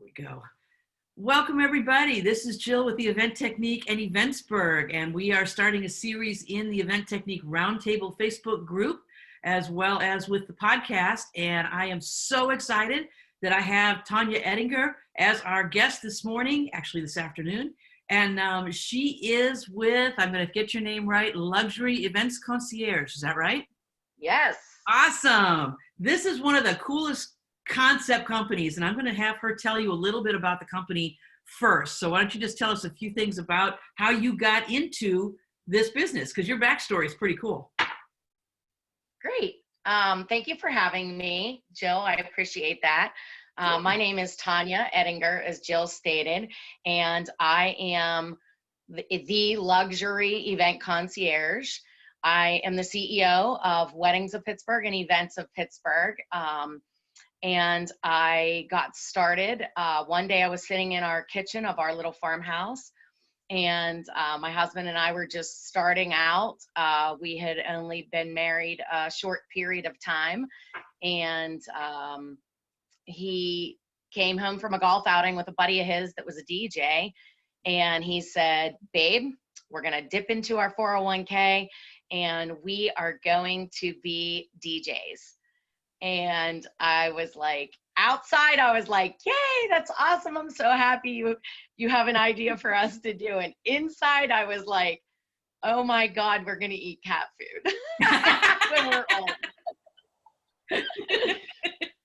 we go. Welcome, everybody. This is Jill with the Event Technique and Eventsburgh, and we are starting a series in the Event Technique Roundtable Facebook group, as well as with the podcast. And I am so excited that I have Tonya Edinger as our guest this morning, actually this afternoon. And she is with, I'm going to get your name right, Luxury Events Concierge. Is that right? Yes. Awesome. This is one of the coolest concept companies, and I'm going to have her tell you a little bit about the company first. So why don't you just tell us a few things about how you got into this business, because your backstory is pretty cool. Great. Thank you for having me, Jill. I appreciate that. My name is Tonya Edinger, as Jill stated, and I am the luxury event concierge. I am the CEO of Weddings of Pittsburgh and Events of Pittsburgh. And I got started. One day I was sitting in our kitchen of our little farmhouse, and my husband and I were just starting out. We had only been married a short period of time, and he came home from a golf outing with a buddy of his that was a DJ, and he said, "Babe, we're gonna dip into our 401k, and we are going to be DJs." And I was like, outside, I was like, yay, that's awesome. I'm so happy you have an idea for us to do. And inside, I was like, oh my God, we're going to eat cat food when we're old.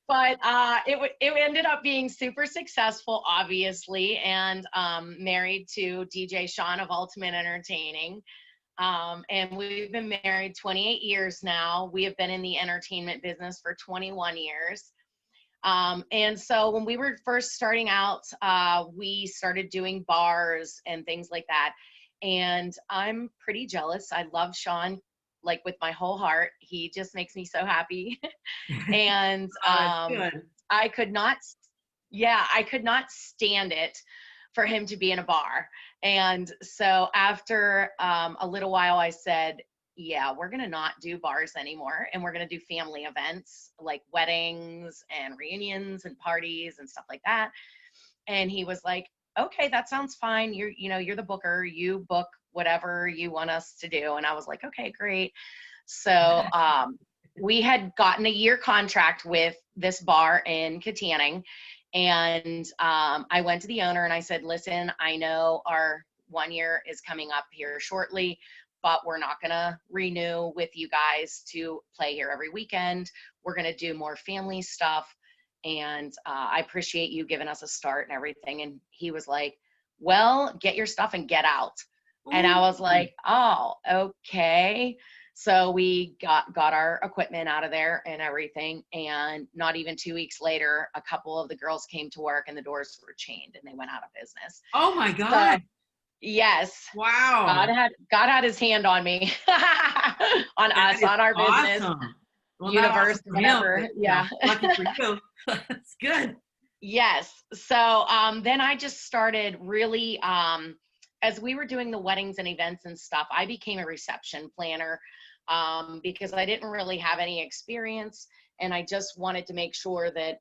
But it ended up being super successful, obviously, and married to DJ Sean of Ultimate Entertaining. And we've been married 28 years now. We have been in the entertainment business for 21 years. And so when we were first starting out, we started doing bars and things like that. And I'm pretty jealous. I love Sean, like with my whole heart. He just makes me so happy. And I could not stand it for him to be in a bar. And so after a little while, I said, yeah, we're going to not do bars anymore. And we're going to do family events like weddings and reunions and parties and stuff like that. And he was like, okay, that sounds fine. You're the booker. You book whatever you want us to do. And I was like, okay, great. So we had gotten a year contract with this bar in Katanning. And I went to the owner and I said, listen, I know our 1 year is coming up here shortly, but we're not going to renew with you guys to play here every weekend. We're going to do more family stuff. And I appreciate you giving us a start and everything. And he was like, well, get your stuff and get out. Ooh. And I was like, oh, okay. So we got our equipment out of there and everything. And not even 2 weeks later, a couple of the girls came to work and the doors were chained and they went out of business. Oh my God. So, yes. Wow. God had his hand on me, on us, on our business, awesome. Well, universe, whatever. Yeah. Lucky for you. That's good. Yes. So then I just started really, as we were doing the weddings and events and stuff, I became a reception planner because I didn't really have any experience, and I just wanted to make sure that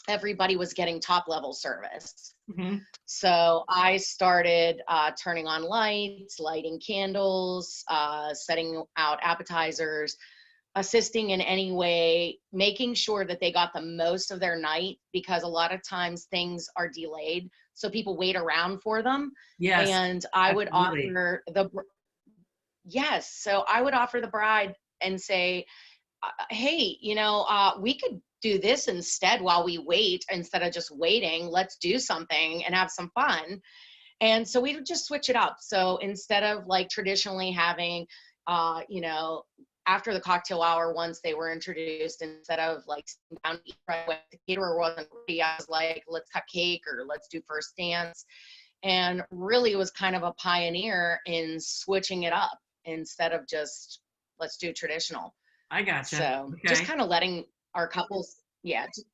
everybody was getting top level service. Mm-hmm. So I started turning on lights, lighting candles, setting out appetizers, assisting in any way, making sure that they got the most of their night, because a lot of times things are delayed. So people wait around for them. Yes. And I would offer so I would offer the bride and say, hey, we could do this instead while we wait, instead of just waiting. Let's do something and have some fun. And so we would just switch it up. So instead of like traditionally having, after the cocktail hour, once they were introduced, instead of like sitting down to eat right away, the caterer wasn't ready, I was like, let's cut cake or let's do first dance. And really was kind of a pioneer in switching it up instead of just, let's do traditional. I gotcha. So just kind of letting our couples,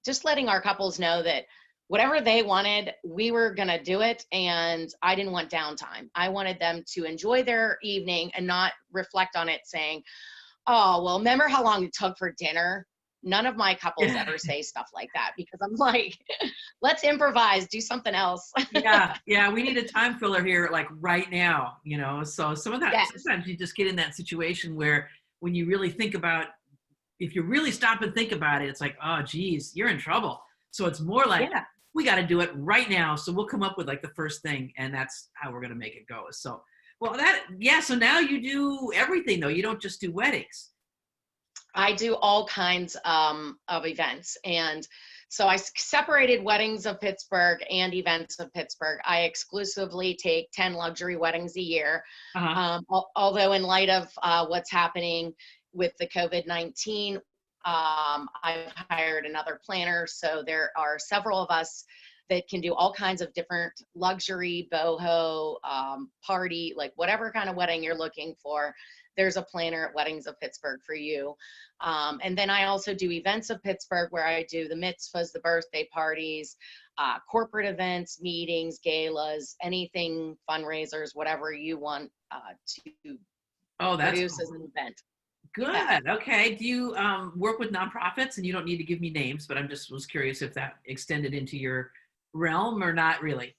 just letting our couples know that whatever they wanted, we were going to do it. And I didn't want downtime. I wanted them to enjoy their evening and not reflect on it saying, oh, well, remember how long it took for dinner? none of my couples ever say stuff like that, because I'm like, let's improvise, do something else. Yeah, we need a time filler here, like right now, so some of that, Yes. sometimes you just get in that situation where when you really think about, if you really stop and think about it, it's like, oh geez, you're in trouble. So it's more like, Yeah. we got to do it right now, so we'll come up with like the first thing, and that's how we're going to make it go. So so now you do everything though, you don't just do weddings. I do all kinds of events. And so I separated Weddings of Pittsburgh and Events of Pittsburgh. I exclusively take 10 luxury weddings a year. Uh-huh. Although in light of what's happening with the COVID-19, I've hired another planner. So there are several of us that can do all kinds of different luxury, boho, party, like whatever kind of wedding you're looking for. There's a planner at Weddings of Pittsburgh for you. And then I also do Events of Pittsburgh, where I do the mitzvahs, the birthday parties, corporate events, meetings, galas, anything, fundraisers, whatever you want to produce Cool. as an event. Good. Yeah. Okay. Do you work with nonprofits? And you don't need to give me names, but was curious if that extended into your realm or not really.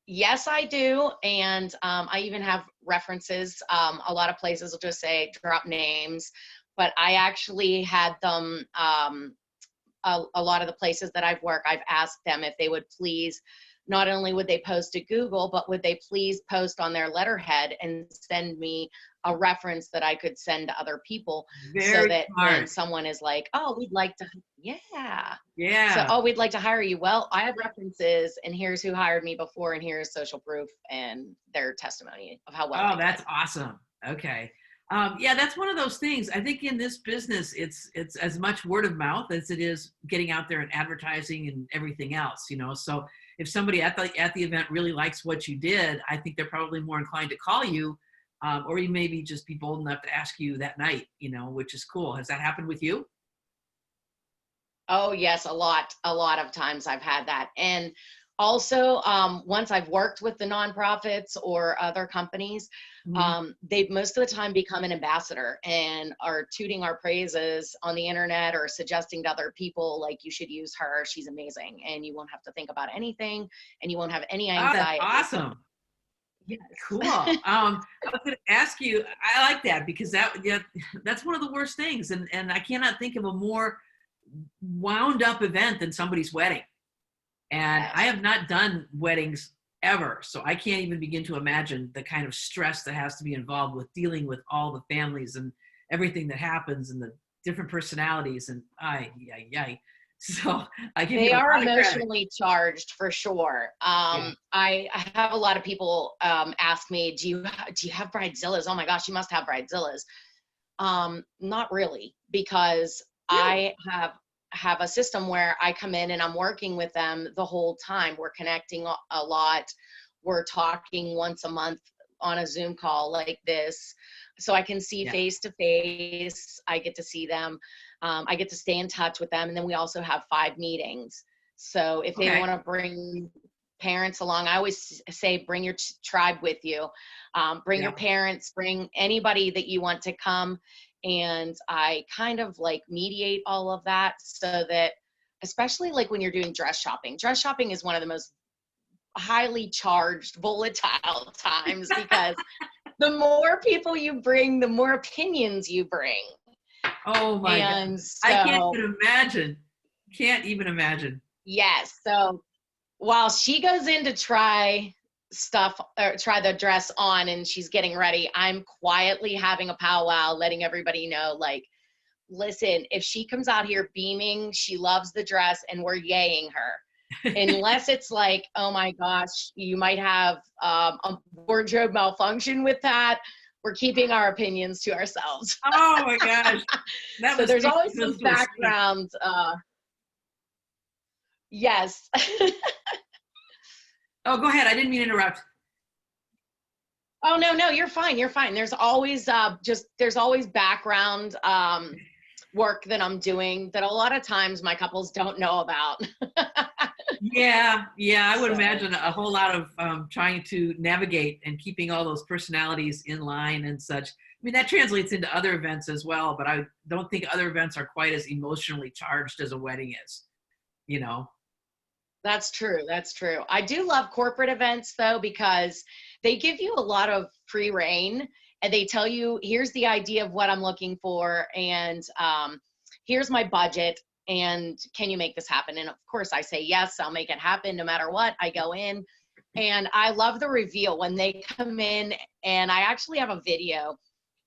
Yes, I do. And I even have references. A lot of places will just say drop names, but I actually had them, a lot of the places that I've worked, I've asked them if they would please, not only would they post to Google, but would they please post on their letterhead and send me a reference that I could send to other people. Very so that smart. when someone is like, oh, we'd like to, Yeah. So, oh, we'd like to hire you. Well, I have references, and here's who hired me before, and here's social proof and their testimony of how well. Oh, that's awesome. Okay. Yeah, that's one of those things. I think in this business, it's as much word of mouth as it is getting out there and advertising and everything else, So if somebody at the event really likes what you did, I think they're probably more inclined to call you, or you maybe just be bold enough to ask you that night, which is cool. Has that happened with you? Oh, yes, a lot of times I've had that. And also, once I've worked with the nonprofits or other companies, they've most of the time become an ambassador and are tooting our praises on the internet or suggesting to other people, like, you should use her. She's amazing. And you won't have to think about anything, and you won't have any anxiety. Oh, that's awesome. Yes. Cool. I was going to ask you, I like that, because that's one of the worst things. And I cannot think of a more wound up event than somebody's wedding. And Yes. I have not done weddings ever, so I can't even begin to imagine the kind of stress that has to be involved with dealing with all the families and everything that happens and the different personalities, and so they are emotionally charged for sure. I have a lot of people ask me, do you have bridezillas? Oh my gosh, you must have bridezillas. Not really, because I have a system where I come in and I'm working with them the whole time. We're connecting a lot. We're talking once a month on a Zoom call like this. So I can see face to face. I get to see them. I get to stay in touch with them. And then we also have 5 meetings. So if they want to bring parents along, I always say, bring your tribe with you. Bring your parents, bring anybody that you want to come. And I kind of like mediate all of that, so that, especially like when you're doing dress shopping is one of the most highly charged, volatile times, because the more people you bring, the more opinions you bring. Oh my God. So, I can't even imagine. Yes. So while she goes in to try stuff or try the dress on and she's getting ready, I'm quietly having a powwow, letting everybody know, like, listen, if she comes out here beaming, she loves the dress, and we're yaying her. Unless it's like, oh my gosh, you might have a wardrobe malfunction with that, we're keeping our opinions to ourselves. Oh my gosh. So there's always some background. Yes. Oh, go ahead. I didn't mean to interrupt. Oh, no, you're fine. You're fine. There's always there's always background work that I'm doing that a lot of times my couples don't know about. Yeah, I would So imagine a whole lot of trying to navigate and keeping all those personalities in line and such. I mean, that translates into other events as well, but I don't think other events are quite as emotionally charged as a wedding is, you know? that's true. That's true. I do love corporate events though, because they give you a lot of free reign and they tell you, here's the idea of what I'm looking for. And here's my budget. And can you make this happen? And of course I say, yes, I'll make it happen no matter what. I go in and I love the reveal when they come in, and I actually have a video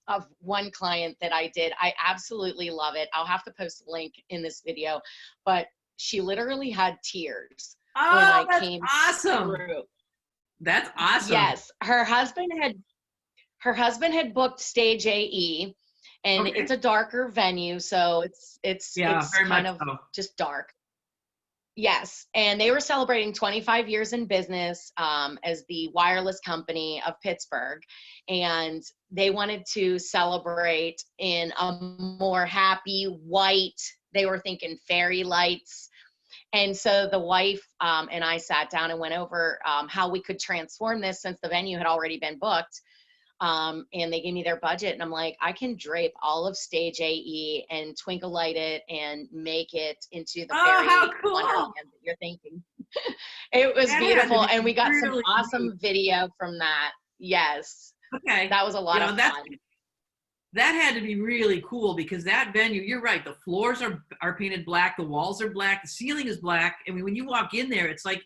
of one client that I did. I absolutely love it. I'll have to post a link in this video, but she literally had tears when Oh, I that's came awesome. through. That's awesome. Yes, her husband had booked stage AE, and Okay. it's a darker venue, so it's Yeah, it's very much kind of so. just dark. Yes, and they were celebrating 25 years in business as the wireless company of Pittsburgh, and they wanted to celebrate in a more happy white. They were thinking fairy lights, and so the wife and I sat down and went over how we could transform this since the venue had already been booked. And they gave me their budget, and I'm like, I can drape all of stage AE and twinkle light it and make it into the Oh, how fairy cool. wonderland that you're thinking. It was That had to beautiful, be and we got some really neat. awesome video from that. Yes, Okay. that was a You lot of know, that's fun. that had to be really cool because that venue, you're right, the floors are painted black, the walls are black, the ceiling is black. I mean, when you walk in there, it's like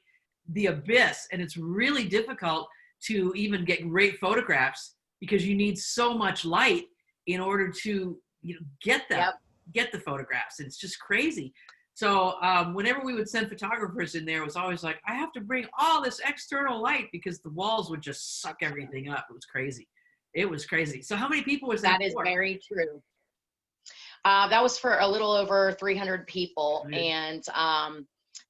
the abyss, and it's really difficult to even get great photographs because you need so much light in order to, Yep. get the photographs. It's just crazy. So whenever we would send photographers in there, it was always like, I have to bring all this external light because the walls would just suck everything up. It was crazy. It was crazy. So how many people was that That is for? very true. That was for a little over 300 people, Good. and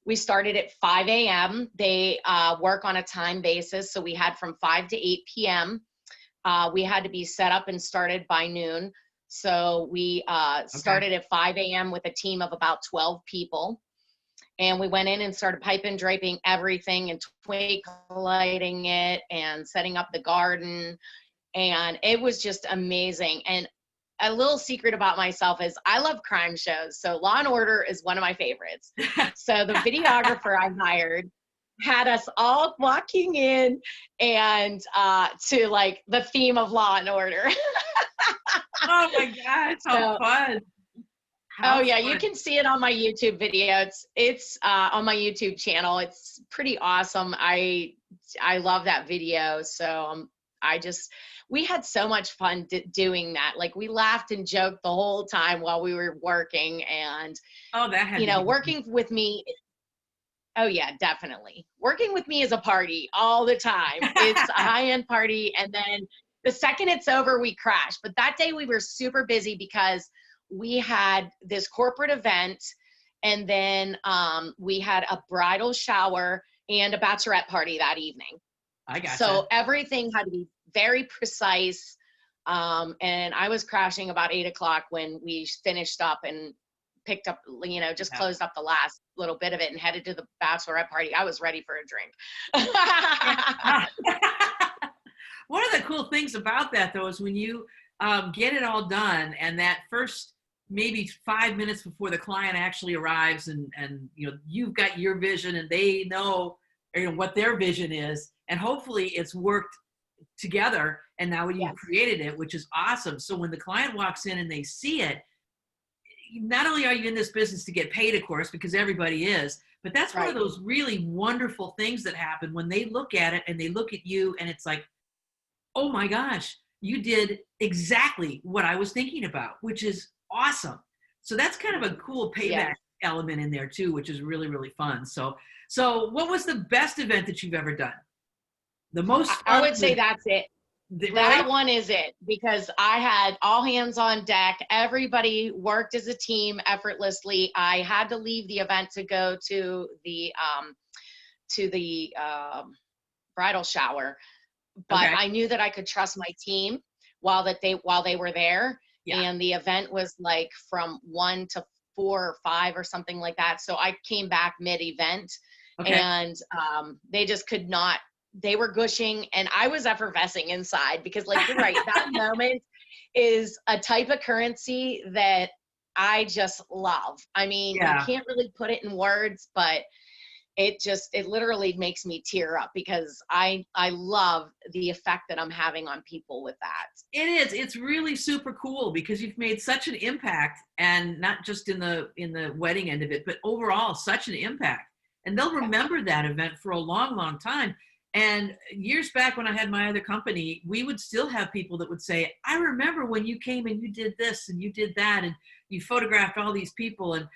we started at 5 a.m. They work on a time basis, so we had from 5 to 8 p.m. We had to be set up and started by noon. So we Okay. started at 5 a.m. with a team of about 12 people. And we went in and started piping, draping everything and twinkle lighting it and setting up the garden. And it was just amazing. And a little secret about myself is I love crime shows. So Law and Order is one of my favorites. So the videographer I hired had us all walking in and to like the theme of Law and Order. Oh my God, how So, fun. oh How yeah, you fun. can see it on my YouTube video. It's on my YouTube channel. It's pretty awesome. I love that video. So I just we had so much fun doing that. Like we laughed and joked the whole time while we were working, and Oh, that had to be neat. working with me. Oh yeah, definitely. Working with me is a party all the time. It's a high-end party, and then the second it's over, we crash. But that day we were super busy because we had this corporate event, and then we had a bridal shower and a bachelorette party that evening. I gotcha. So everything had to be very precise. And I was crashing about 8 o'clock when we finished up and picked up, just Yeah. closed up the last little bit of it and headed to the bachelorette party. I was ready for a drink. Yeah. One of the cool things about that though is when you get it all done and that first maybe 5 minutes before the client actually arrives and you've got your vision and they know what their vision is, and hopefully it's worked together and now you've Yes, created it, which is awesome. So when the client walks in and they see it, not only are you in this business to get paid, of course, because everybody is, but that's one of right. those really wonderful things that happen when they look at it and they look at you and it's like, oh my gosh, you did exactly what I was thinking about, which is awesome. So that's kind of a cool payback Yes. element in there too, which is really, really fun. So what was the best event that you've ever done? The I, most I fun would say that's it. really? That one is it, because I had all hands on deck. Everybody worked as a team effortlessly. I had to leave the event to go to the bridal shower, but Okay. I knew that I could trust my team while they were there. Yeah. And the event was like from 1 to 4 or 5 or something like that. So I came back mid-event Okay. And they just could not, they were gushing, and I was effervescing inside because, like, you're right, that moment is a type of currency that I just love. I mean, you Yeah. can't really put it in words, but it literally makes me tear up because I love the effect that I'm having on people with that. It is. It's really super cool because you've made such an impact, and not just in the wedding end of it, but overall such an impact. And they'll remember that event for a long, long time. And years back when I had my other company, we would still have people that would say, I remember when you came and you did this and you did that and you photographed all these people, and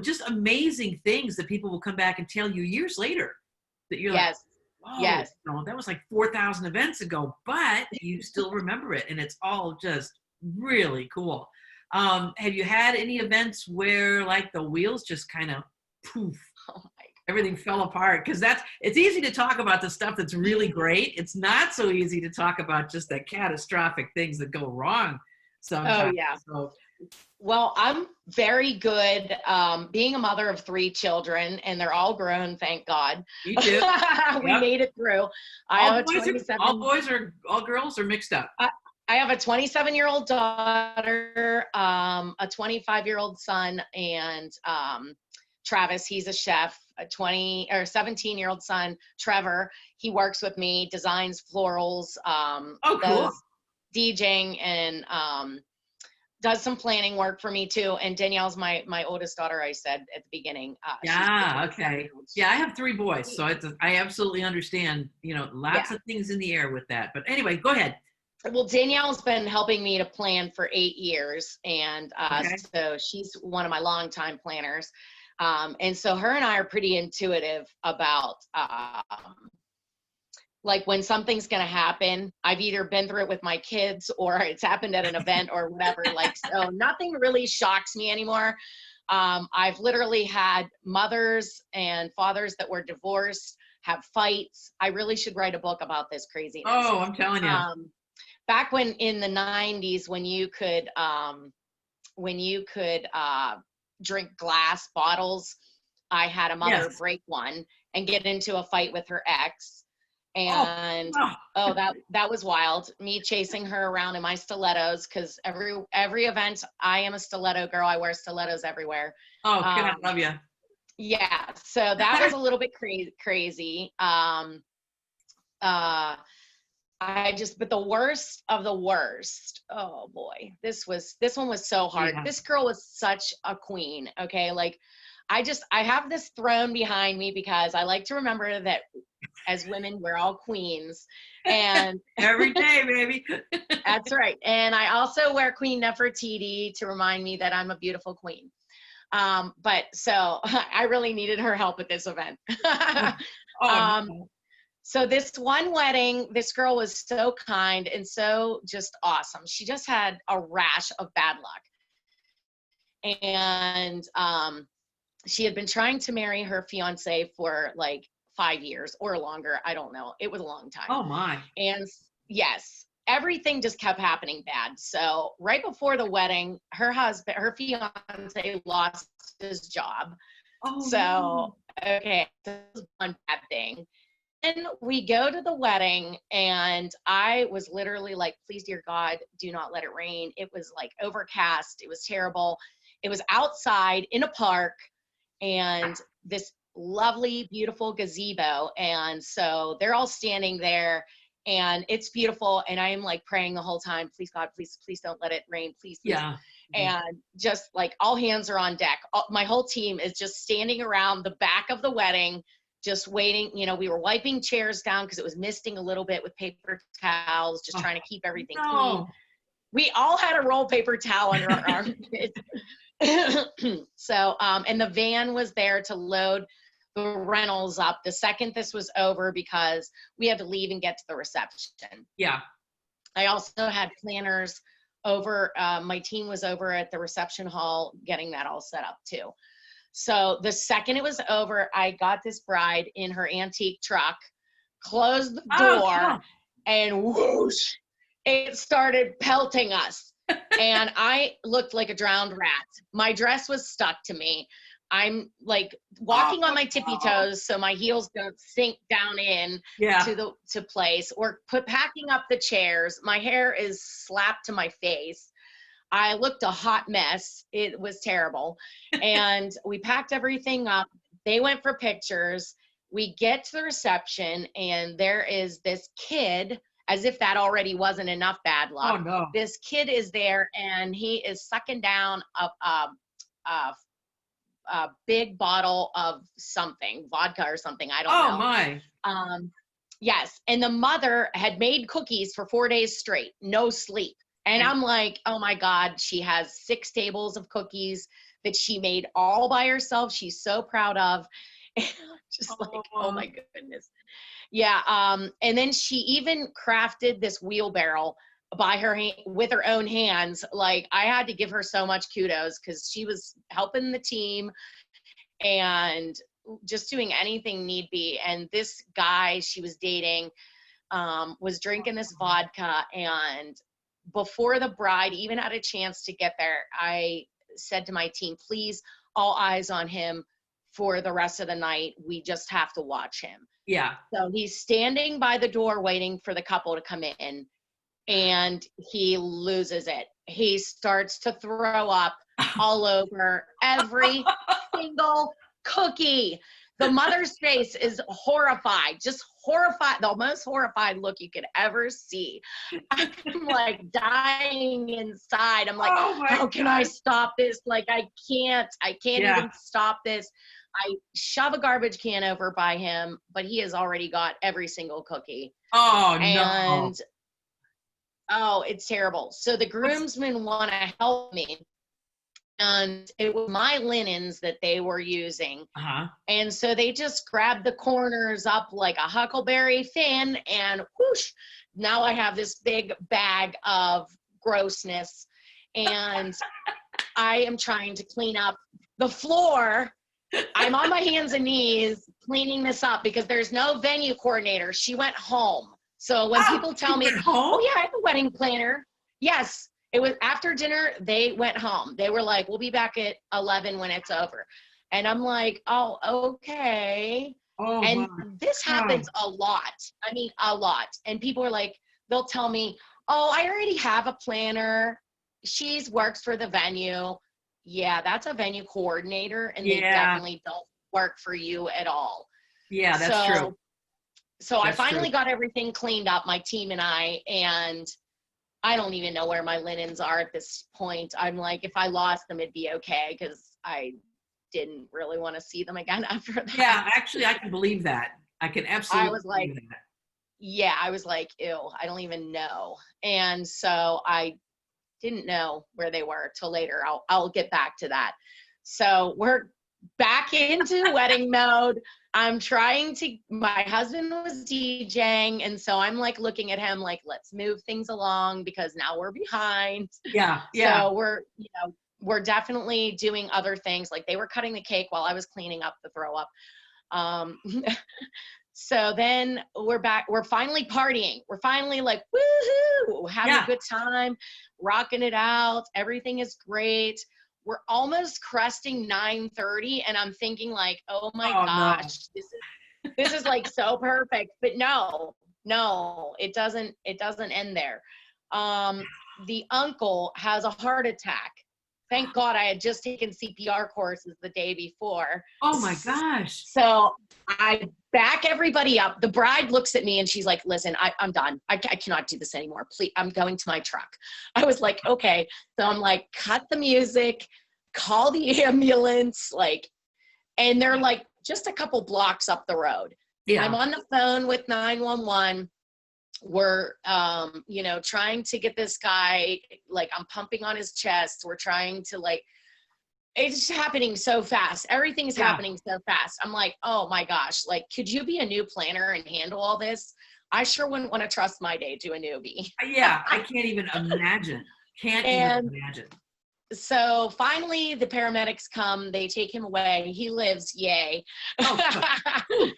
just amazing things that people will come back and tell you years later that you're like, Yes. oh, Yes. that was like 4,000 events ago, but you still remember it. And it's all just really cool. Have you had any events where like the wheels just kind of poof, Oh my everything fell apart? Because it's easy to talk about the stuff that's really great. It's not so easy to talk about just the catastrophic things that go wrong Oh sometimes. yeah. So, Well, I'm very good being a mother of 3 children, and they're all grown, thank God. you too. We Yep. made it through. I have a 27. All girls are mixed up. I have a 27-year-old daughter, a 25-year-old son, and Travis, he's a chef. A 17-year-old son, Trevor, he works with me, designs florals, Oh, cool. does DJing, and does some planning work for me too. And Danielle's my oldest daughter, I said at the beginning. Yeah, okay. Yeah, I have 3 boys, so Yeah. I absolutely understand, lots of things in the air with that. But anyway, go ahead. Well, Danielle's been helping me to plan for 8 years, and Okay. so she's one of my longtime planners. And so her and I are pretty intuitive about like when something's going to happen. I've either been through it with my kids or it's happened at an event or whatever. Like, so nothing really shocks me anymore. I've literally had mothers and fathers that were divorced, have fights. I really should write a book about this craziness. Oh, I'm telling you. Back when in the 90s, when you could drink glass bottles, I had a mother Yes. break one and get into a fight with her ex. Oh, And oh, that was wild. Me chasing her around in my stilettos, because every event I am a stiletto girl. I wear stilettos everywhere. oh, God, I love you. Yeah, so that was a little bit crazy. But the worst of the worst, oh boy, this one was so hard. Yeah. This girl was such a queen. Okay, like I have this throne behind me because I like to remember that as women we're all queens, and Every day, baby. that's right. And I also wear Queen Nefertiti to remind me that I'm a beautiful queen. But so I really needed her help at this event. Oh, no. So this one wedding, this girl was so kind and so just awesome. She just had a rash of bad luck. And she had been trying to marry her fiance for like 5 years or longer. I don't know. It was a long time. Oh, my. And yes, everything just kept happening bad. So right before the wedding, her fiance lost his job. Oh, So, no. okay, this is one bad thing. And we go to the wedding, and I was literally like, please, dear God, do not let it rain. It was like overcast. It was terrible. It was outside in a park, and this lovely, beautiful gazebo. And so they're all standing there, and it's beautiful. And I am like praying the whole time, please, God, please, please don't let it rain. Please, please. Yeah. And just like all hands are on deck. My whole team is just standing around the back of the wedding, just waiting. We were wiping chairs down because it was misting a little bit with paper towels, just trying to keep everything clean. We all had a roll paper towel under our armpits. So, and the van was there to load the rentals up the second this was over because we had to leave and get to the reception. Yeah. I also had planners over. My team was over at the reception hall getting that all set up too. So the second it was over, I got this bride in her antique truck, closed the door, and whoosh, it started pelting us. And I looked like a drowned rat. My dress was stuck to me. I'm like walking on my tippy toes so my heels don't sink down in to place, or packing up the chairs. My hair is slapped to my face. I looked a hot mess. It was terrible. And we packed everything up. They went for pictures. We get to the reception, and there is this kid, as if that already wasn't enough bad luck. Oh, no. This kid is there, and he is sucking down a big bottle of something, vodka or something. I don't know. Oh, my. Yes. And the mother had made cookies for 4 days straight, no sleep. And I'm like, oh my God, she has 6 tables of cookies that she made all by herself. She's so proud of. And I'm just like, oh my goodness. Yeah. And then she even crafted this wheelbarrow by her with her own hands. Like, I had to give her so much kudos because she was helping the team and just doing anything need be. And this guy she was dating was drinking this vodka, and before the bride even had a chance to get there, I said to my team, please, all eyes on him for the rest of the night. We just have to watch him. Yeah. So he's standing by the door waiting for the couple to come in, and he loses it. He starts to throw up all over every single cookie. The mother's face is horrified, just horrified, the most horrified look you could ever see. I'm like dying inside. I'm like, how can I stop this? Like, I can't even stop this. I shove a garbage can over by him, but he has already got every single cookie. Oh, and, no. Oh, it's terrible. So the groomsmen want to help me. And it was my linens that they were using. And so they just grabbed the corners up like a huckleberry fin, and whoosh, now I have this big bag of grossness. And I am trying to clean up the floor. I'm on my hands and knees cleaning this up because there's no venue coordinator. She went home. So when people tell me, oh yeah, I have a wedding planner. Yes. It was after dinner, they went home. They were like, we'll be back at 11 when it's over. And I'm like, oh, okay. And this happens a lot. I mean, a lot. And people are like, they'll tell me, oh, I already have a planner. She works for the venue. Yeah, that's a venue coordinator, and they definitely don't work for you at all. Yeah, that's true. So I finally got everything cleaned up, my team and I, and I don't even know where my linens are at this point. I'm like, if I lost them, it'd be okay, because I didn't really want to see them again after that. Yeah, actually, I can believe that. I can absolutely I was like, believe that. Yeah, I was like, ew, I don't even know. And so I didn't know where they were till later. I'll get back to that. So we're back into wedding mode. My husband was DJing, and so I'm like looking at him like, let's move things along because now we're behind. Yeah. So we're definitely doing other things. Like, they were cutting the cake while I was cleaning up the throw up. So then we're back. We're finally partying. We're finally like, woohoo, having a good time, rocking it out. Everything is great. We're almost cresting 9:30, and I'm thinking like, oh my gosh, this is like so perfect. But no, it doesn't end there. The uncle has a heart attack. Thank God I had just taken CPR courses the day before. Oh my gosh. So I back everybody up. The bride looks at me and she's like, listen, I'm done. I cannot do this anymore. Please, I'm going to my truck. I was like, okay. So I'm like, cut the music, call the ambulance, and they're like just a couple blocks up the road. Yeah. I'm on the phone with 911. We're, trying to get this guy, I'm pumping on his chest. We're trying to it's happening so fast. Everything's happening so fast. I'm like, oh my gosh, could you be a new planner and handle all this? I sure wouldn't want to trust my day to a newbie. Yeah, I can't even imagine. Even imagine. So finally the paramedics come, they take him away. He lives, yay. Oh.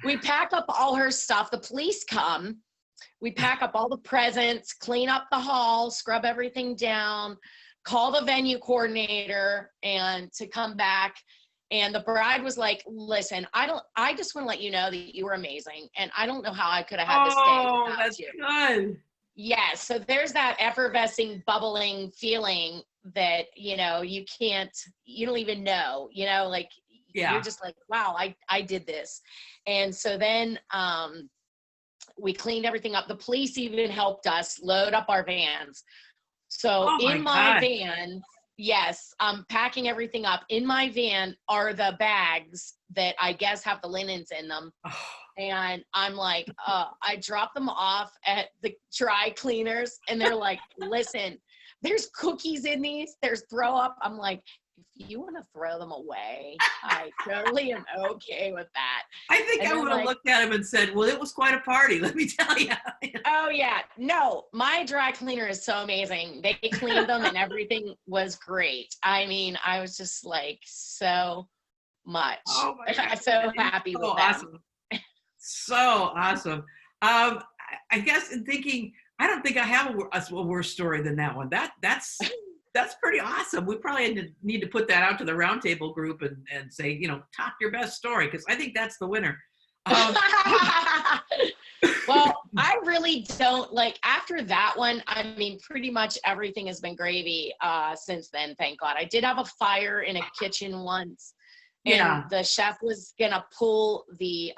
We pack up all her stuff. The police come. We pack up all the presents, clean up the hall, scrub everything down, call the venue coordinator and to come back. And the bride was like, listen, I just want to let you know that you were amazing. And I don't know how I could have had this day Oh, without that's you. good. Yes. So there's that effervescing, bubbling feeling that, you know, you don't even know, you know, like you're Yeah. just like, wow, I did this. And so then we cleaned everything up. The police even helped us load up our vans. So Oh my in my God. van, yes, I'm packing everything up. In my van are the bags that I guess have the linens in them. Oh, And I'm like, I drop them off at the dry cleaners and they're like, listen, there's cookies in these, there's throw up. I'm like, if you want to throw them away, I totally am okay with that. I think And I they're would have like, looked at him and said, well, it was quite a party, let me tell you. oh yeah, no, my dry cleaner is so amazing. They cleaned them and everything was great. I mean, I was just like so much. Oh my God. I'm so happy So with them. awesome. So awesome. I guess in thinking, I don't think I have a worse story than that one. That's pretty awesome. We probably need to put that out to the roundtable group and say, you know, top your best story, because I think that's the winner. Well, I really don't like after that one. I mean, pretty much everything has been gravy since then. Thank God. I did have a fire in a kitchen once, and Yeah. the chef was gonna pull the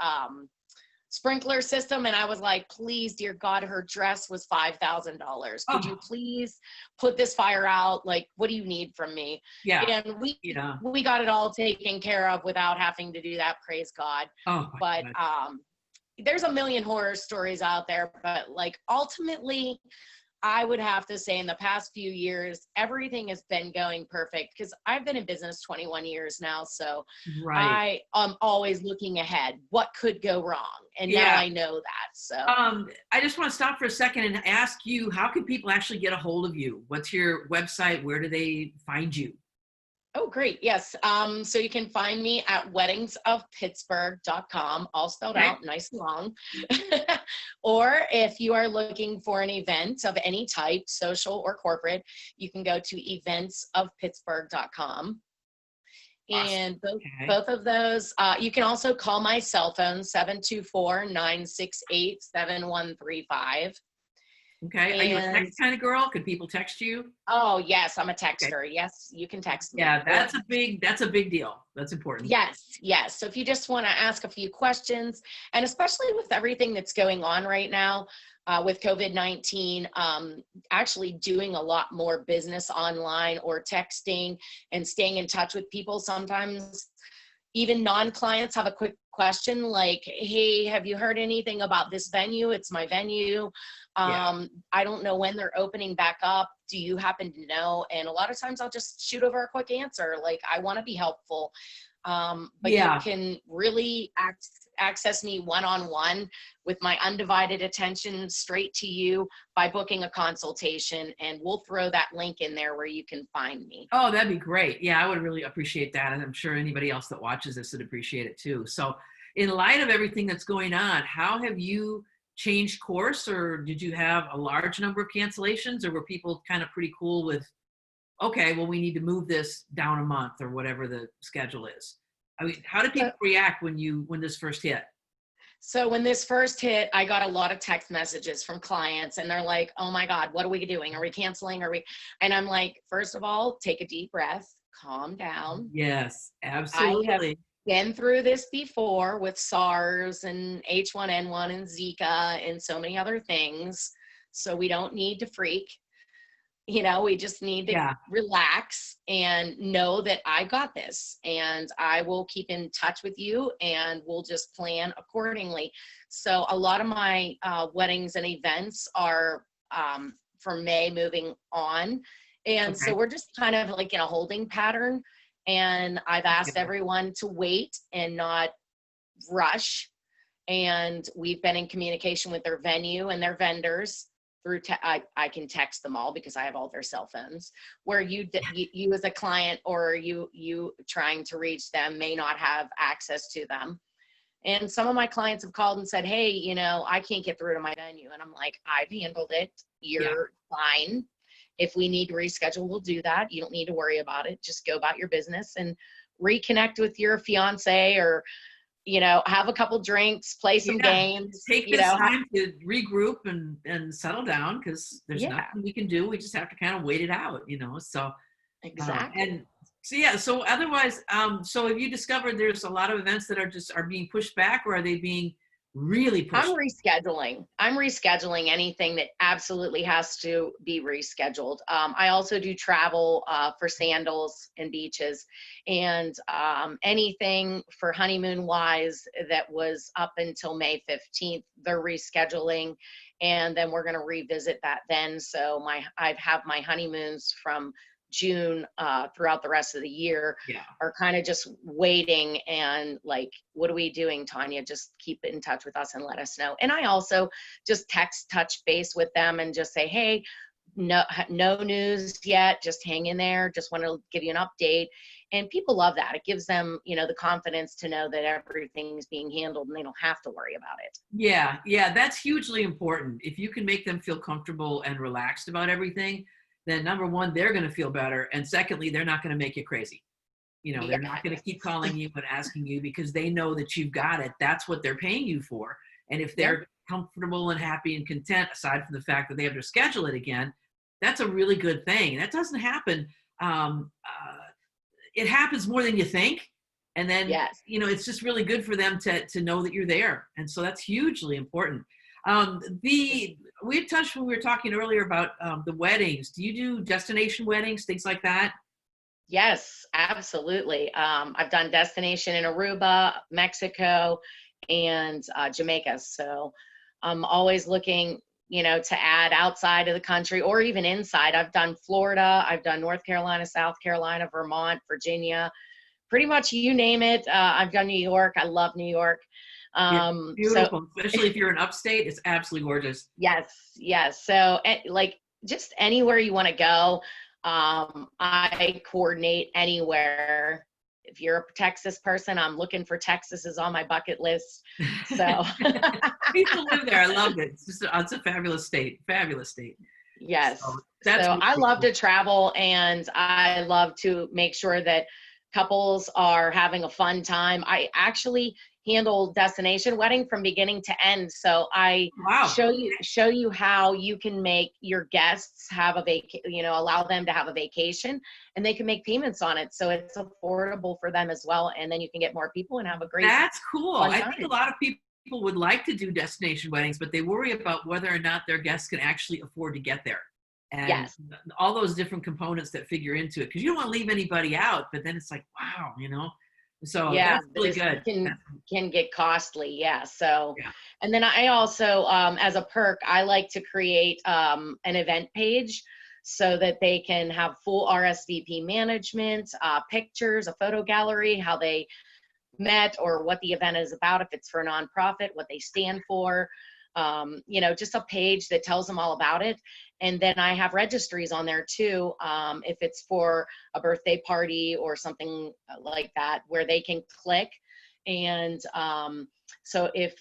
sprinkler system, and I was like, please, dear God, her dress was $5,000. Could you Oh, please put this fire out? Like, what do you need from me? yeah. And Yeah. we got it all taken care of without having to do that. Praise God. Oh my But God. there's a million horror stories out there, but like ultimately I would have to say in the past few years, everything has been going perfect because I've been in business 21 years now. So Right. I am always looking ahead. What could go wrong? And now Yeah. I know that. So I just want to stop for a second and ask you, how can people actually get a hold of you? What's your website? Where do they find you? oh, great. Yes. So you can find me at weddingsofpittsburgh.com, all spelled Okay. out, nice and long. Or if you are looking for an event of any type, social or corporate, you can go to eventsofpittsburgh.com. Awesome. And Okay. both of those, you can also call my cell phone, 724-968-7135. Okay. Are you a And text kind of girl? Could people text you? oh, yes, I'm a Okay. texter. Yes, you can text me. Yeah, that's a big deal. That's important. Yes, yes. So if you just want to ask a few questions, and especially with everything that's going on right now with COVID-19, actually doing a lot more business online or texting and staying in touch with people. Sometimes even non-clients have a quick question like, hey, have you heard anything about this venue? It's my venue. Yeah. I don't know when they're opening back up. Do you happen to know? And a lot of times I'll just shoot over a quick answer. Like, I want to be helpful. But you Yeah. can really access me one-on-one with my undivided attention straight to you by booking a consultation, and we'll throw that link in there where you can find me. Oh, that'd be great. Yeah, I would really appreciate that. And I'm sure anybody else that watches this would appreciate it too. So, in light of everything that's going on, how have you changed course, or did you have a large number of cancellations, or were people kind of pretty cool with, okay, well, we need to move this down a month or whatever the schedule is? I mean, how did people react when this first hit? So when this first hit, I got a lot of text messages from clients, and they're like, oh my God, what are we doing? Are we canceling? And I'm like, first of all, take a deep breath, calm down. Yes, I have absolutely. been through this before with SARS and H1N1 and Zika and so many other things. So we don't need to freak. We just need to Yeah. relax and know that I got this, and I will keep in touch with you, and we'll just plan accordingly. So a lot of my weddings and events are for May moving on. And so Okay. we're just kind of like in a holding pattern. And I've asked Yeah. everyone to wait and not rush. And we've been in communication with their venue and their vendors through I can text them all because I have all their cell phones, where you as a client or you trying to reach them may not have access to them. And some of my clients have called and said, hey, I can't get through to my venue. And I'm like, I've handled it. Yeah. You're fine. If we need to reschedule, we'll do that. You don't need to worry about it. Just go about your business. And reconnect with your fiance, or, have a couple drinks, play some games, take this time to regroup and settle down, because there's nothing we can do. We just have to kind of wait it out, so exactly. and so so otherwise, so have you discovered there's a lot of events that are being pushed back, or are they being really pushed? I'm rescheduling anything that absolutely has to be rescheduled. I also do travel for sandals and beaches, and anything for honeymoon wise that was up until May 15th, they're rescheduling, and then we're going to revisit that then. So I have my honeymoons from June throughout the rest of the year are kind of just waiting and like, what are we doing, Tonya? Just keep in touch with us and let us know. And I also just touch base with them and just say, hey, no news yet, just hang in there, just want to give you an update. And people love that. It gives them, the confidence to know that everything's being handled and they don't have to worry about it. Yeah, that's hugely important. If you can make them feel comfortable and relaxed about everything, then number one, they're going to feel better. And secondly, they're not going to make you crazy. They're not going to keep calling you and asking you, because they know that you've got it. That's what they're paying you for. And if they're comfortable and happy and content, aside from the fact that they have to schedule it again, that's a really good thing. That doesn't happen. It happens more than you think. And then, it's just really good for them to know that you're there. And so that's hugely important. We had touched when we were talking earlier about the weddings. Do you do destination weddings, things like that? Yes, absolutely. I've done destination in Aruba, Mexico, and Jamaica. So I'm always looking, to add outside of the country or even inside. I've done Florida, I've done North Carolina, South Carolina, Vermont, Virginia, pretty much you name it. I've done New York. I love New York. Beautiful, especially if you're in upstate. It's absolutely gorgeous. Yes. So like just anywhere you want to go, I coordinate anywhere. If you're a Texas person, I'm looking for Texas is on my bucket list. So I used to live there. I loved it. It's a fabulous state. Yes. So I love to travel, and I love to make sure that couples are having a fun time. I actually handle destination wedding from beginning to end. So I show you how you can make your guests have allow them to have a vacation, and they can make payments on it. So it's affordable for them as well. And then you can get more people and have a great That's cool. I think a lot of people would like to do destination weddings, but they worry about whether or not their guests can actually afford to get there. And all those different components that figure into it, because you don't want to leave anybody out, but then it's like, wow, so that's really good. Can get costly. So, and then I also, as a perk, I like to create an event page so that they can have full RSVP management, pictures, a photo gallery, how they met or what the event is about, if it's for a nonprofit, what they stand for, just a page that tells them all about it. And then I have registries on there too, if it's for a birthday party or something like that, where they can click. And so if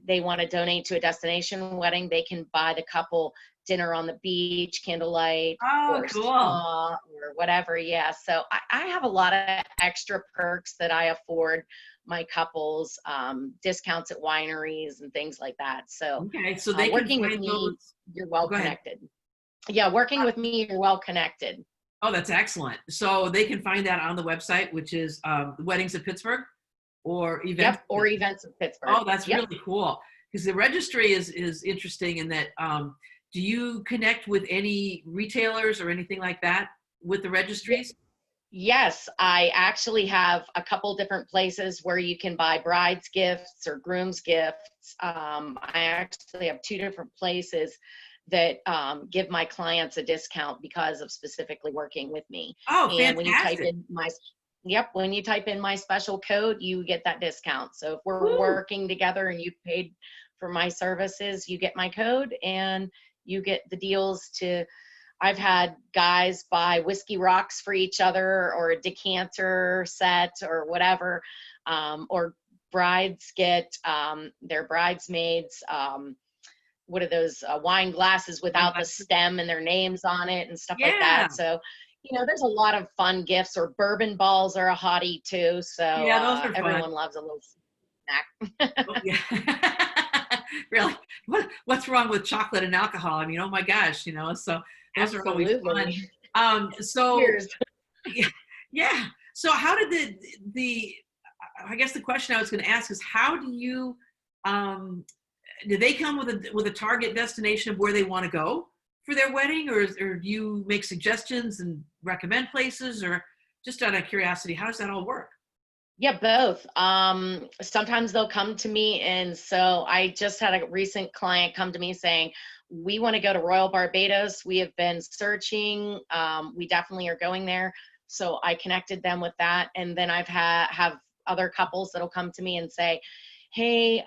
they want to donate to a destination wedding, they can buy the couple dinner on the beach, candlelight, or spa, or whatever. So I have a lot of extra perks that I afford my couples, discounts at wineries and things like that. So so they working with me, you're well connected. Working with me, you're well connected. Oh, that's excellent. So they can find that on the website, which is Weddings at Pittsburgh, or Events. Or Events at Pittsburgh. Oh, that's really cool. Because the registry is interesting in that, do you connect with any retailers or anything like that with the registries? Yes, I actually have a couple different places where you can buy bride's gifts or groom's gifts. I actually have 2 different places that give my clients a discount because of specifically working with me. Oh, and fantastic. when you type in my special code, you get that discount. So if we're working together and you've paid for my services, you get my code and you get the deals to. I've had guys buy whiskey rocks for each other, or a decanter set, or whatever, or brides get their bridesmaids, what are those wine glasses without the stem and their names on it and stuff like that. So there's a lot of fun gifts, or bourbon balls are a hottie too. So Yeah, those are fun. everyone loves a little snack. Oh, yeah. Really? What's wrong with chocolate and alcohol? I mean, oh my gosh, so those are always fun. Absolutely. So Cheers. yeah, yeah. So how did I guess the question I was going to ask is, how do you, do they come with a target destination of where they want to go for their wedding, or do you make suggestions and recommend places, or just out of curiosity, how does that all work? Yeah, both. Sometimes they'll come to me, and so I just had a recent client come to me saying, we want to go to Royal Barbados. We have been searching. We definitely are going there. So I connected them with that. And then have other couples that'll come to me and say, hey,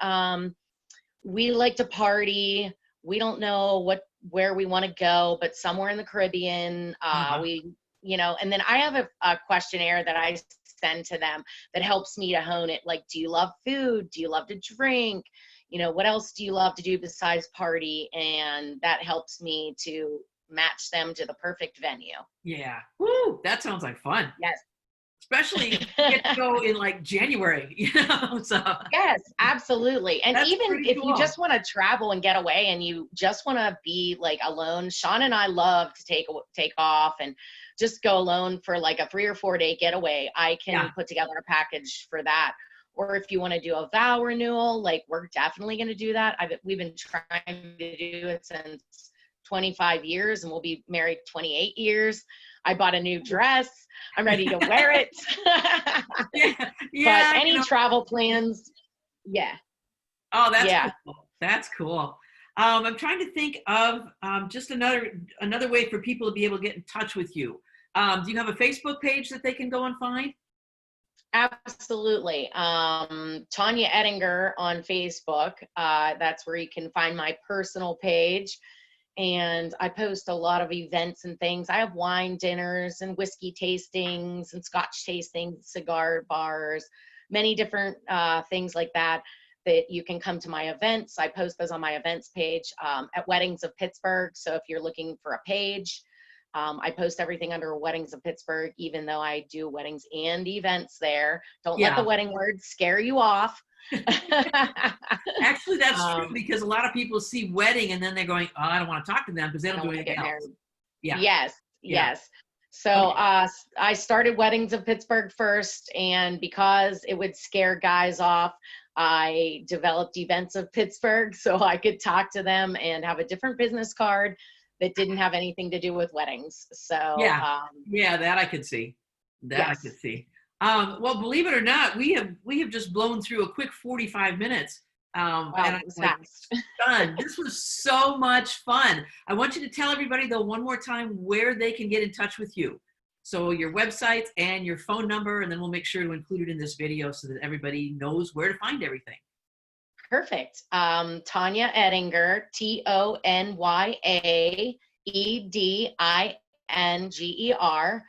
we like to party. We don't know where we want to go, but somewhere in the Caribbean, and then I have a questionnaire that I send to them that helps me to hone it. Like, do you love food? Do you love to drink? What else do you love to do besides party? And that helps me to match them to the perfect venue. Yeah. Woo, that sounds like fun. Yes. Especially get to go in like January, so. Yes, absolutely. And That's even if cool. you just want to travel and get away and you just want to be like alone, Sean and I love to take off and just go alone for like a 3 or 4 day getaway. I can put together a package for that. Or if you want to do a vow renewal, like we're definitely going to do that. We've been trying to do it since 25 years, and we'll be married 28 years. I bought a new dress. I'm ready to wear it. Yeah, but any travel plans? Yeah. Oh, that's cool. That's cool. I'm trying to think of just another way for people to be able to get in touch with you. Do you have a Facebook page that they can go and find? Absolutely. Tonya Edinger on Facebook. That's where you can find my personal page. And I post a lot of events and things. I have wine dinners and whiskey tastings and scotch tastings, cigar bars, many different things like that you can come to my events. I post those on my events page at Weddings of Pittsburgh. So if you're looking for a page, I post everything under Weddings of Pittsburgh, even though I do weddings and events there. Don't let the wedding word scare you off. Actually, that's true, because a lot of people see wedding and then they're going, oh, I don't want to talk to them because they don't do anything else. Yeah. Yes. So I started Weddings of Pittsburgh first, and because it would scare guys off, I developed Events of Pittsburgh so I could talk to them and have a different business card that didn't have anything to do with weddings. So that I could see. I could see. Well, believe it or not, we have just blown through a quick 45 minutes. Wow, and I'm like, done. This was so much fun. I want you to tell everybody though one more time where they can get in touch with you. So your website and your phone number, and then we'll make sure to include it in this video so that everybody knows where to find everything. Perfect. Tonya Edinger, TonyaEdinger.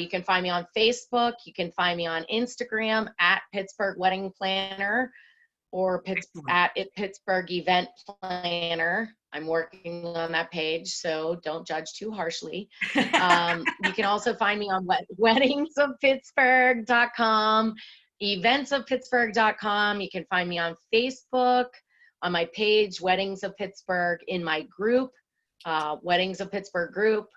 You can find me on Facebook. You can find me on Instagram at Pittsburgh Wedding Planner, or at Pittsburgh Event Planner. I'm working on that page, so don't judge too harshly. You can also find me on weddingsofpittsburgh.com, eventsofpittsburgh.com. You can find me on Facebook, on my page, Weddings of Pittsburgh, in my group, Weddings of Pittsburgh group.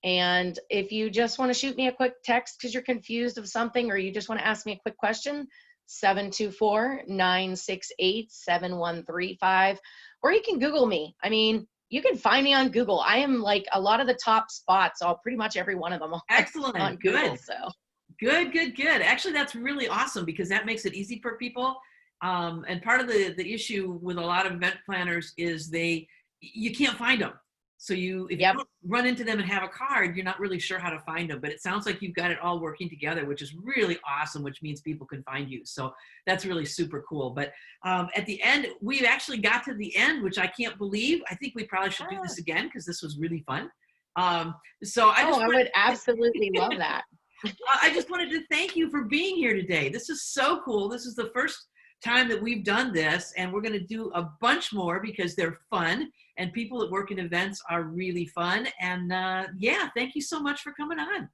And if you just want to shoot me a quick text because you're confused of something, or you just want to ask me a quick question, 724-968-7135, or you can Google me. I mean, you can find me on Google. I am like a lot of the top spots, pretty much every one of them. Excellent. On Google, so. Good. Actually, that's really awesome because that makes it easy for people. And part of the issue with a lot of event planners is you can't find them. So if you don't run into them and have a card, you're not really sure how to find them. But it sounds like you've got it all working together, which is really awesome, which means people can find you. So that's really super cool. But at the end, we've actually got to the end, which I can't believe. I think we probably should do this again because this was really fun. I would absolutely love that. I just wanted to thank you for being here today. This is so cool. This is the time that we've done this, and we're going to do a bunch more because they're fun, and people that work in events are really fun. And yeah, thank you so much for coming on.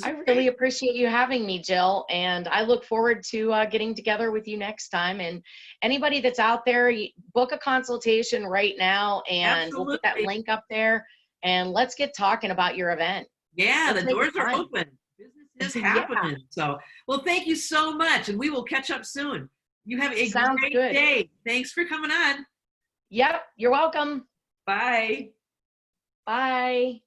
I really appreciate you having me, Jill, and I look forward to getting together with you next time. And anybody that's out there, book a consultation right now, and we'll put that link up there, and let's get talking about your event. Yeah, the doors are open. Business is happening. Yeah. So, well, thank you so much, and we will catch up soon. You have a great day. Thanks for coming on. Yep, you're welcome. Bye. Bye.